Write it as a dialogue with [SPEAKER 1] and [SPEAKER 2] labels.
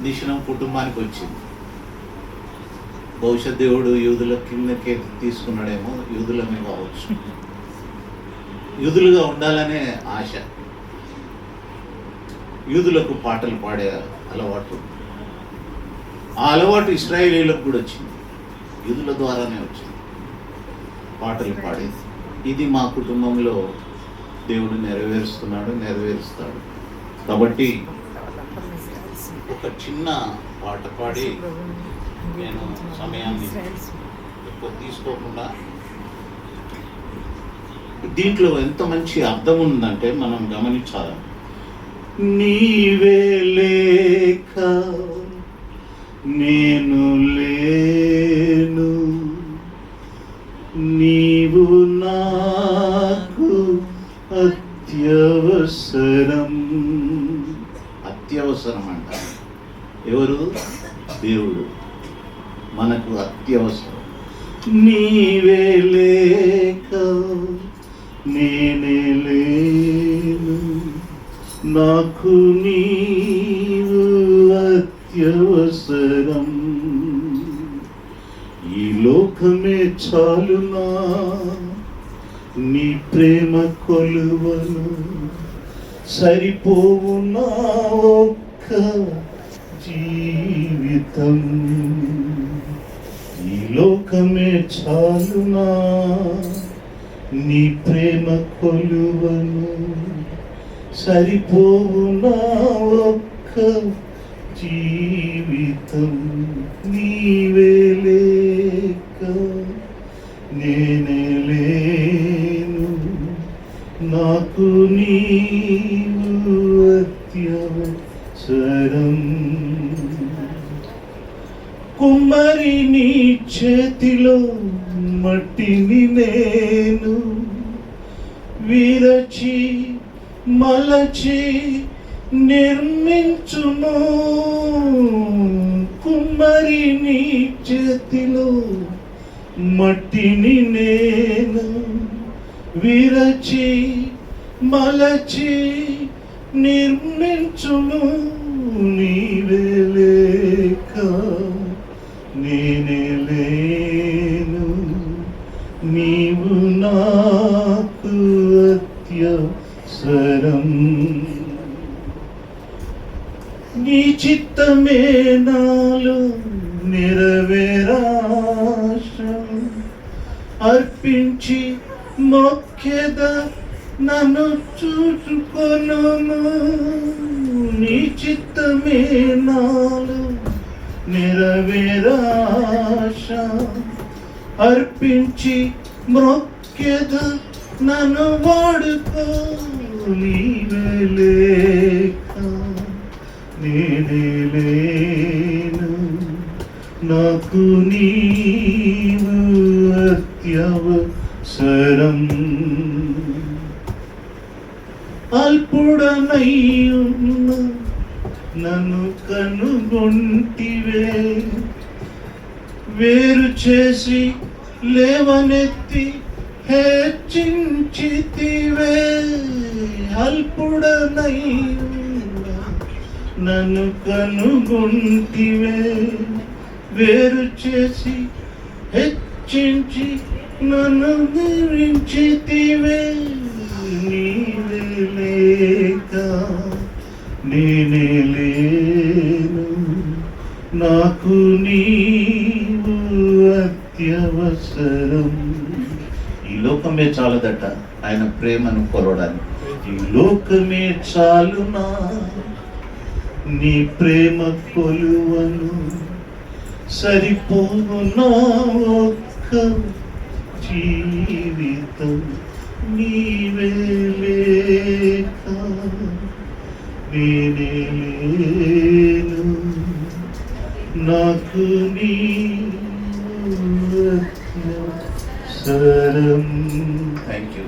[SPEAKER 1] నిశనం కుటుంబానికి వచ్చింది. బహుశా దేవుడు యూదుల కిందకే తీసుకున్నాడేమో, యూదులమే కావచ్చు. యూదులుగా ఉండాలనే ఆశ, యూదులకు పాటలు పాడే అలవాటు, ఆ అలవాటు ఇశ్రాయేలీలకు కూడా వచ్చింది, యూదుల ద్వారానే వచ్చింది పాటలు పాడేది. ఇది మా కుటుంబంలో దేవుడు నెరవేరుస్తాడు. కాబట్టి ఒక చిన్న పాట పాడి నేను సమయాన్ని ఎక్కువ తీసుకోకుండా, దీంట్లో ఎంత మంచి అర్థం ఉందంటే మనం గమనించాలి. నీవే లేక నేను లేను, నీవు నాకు అత్యవసరం అంట. ఎవరు? దేవుడు మనకు అత్యవసరం. నీవే లేక నేనే లేను, నాకు నీవు అత్యవసరం. ఈ లోకమే చాలునా నీ ప్రేమ కొలువను, సరిపోవు నా ఒక్క జీవితం. ఈ లోకమే చాలునా నీ ప్రేమ కొలువను, సరిపోవు నా ఒక్క జీవితం. నీవే లేక నేనే లేను, నాకు నీవు అత్యవసరం. కుమ్మరి నీ చేతిలో మట్టిని నేను విరచి మలచి నిర్మించును. కుమ్మరి నీ చేతిలో మట్టిని నేను విరచి మలచి నిర్మించును. నీవే లేక నేనే లేను, నీవు నాకు అత్యవసరం. నీ చిత్తమే నాలో నెరవేరాశ, అర్పించి మొక్కెద నన్ను చూచుకొను. నీ చిత్తమే నాలో నెరవేరాశ, అర్పించి మొక్కెద నన్ను వాడుకో. నీవే లేక నేనే లేను, నాకు నీవు అత్యవసరం. అల్పుడనై ఉన్న నన్ను కనుగొంటివే, వేరు చేసి లేవనెత్తి హెచ్చించితివే. అల్పుడనై నన్ను కనుగొంటివే, వేరు చేసి హెచ్చించి నన్ను నిర్మించితివే. నీవే లేక నేనే లేను, నాకు నీవు అత్యవసరం. ఈ లోకమే చాలదట ఆయన ప్రేమను కొలవడానికి. ఈ లోకమే చాలునా నీ ప్రేమ కొలువను, సరిపోవు నా ఒక్క జీవితం. నీవే లేక నేనే లేను, నాకు నీవు అత్యవసరం. Thank you.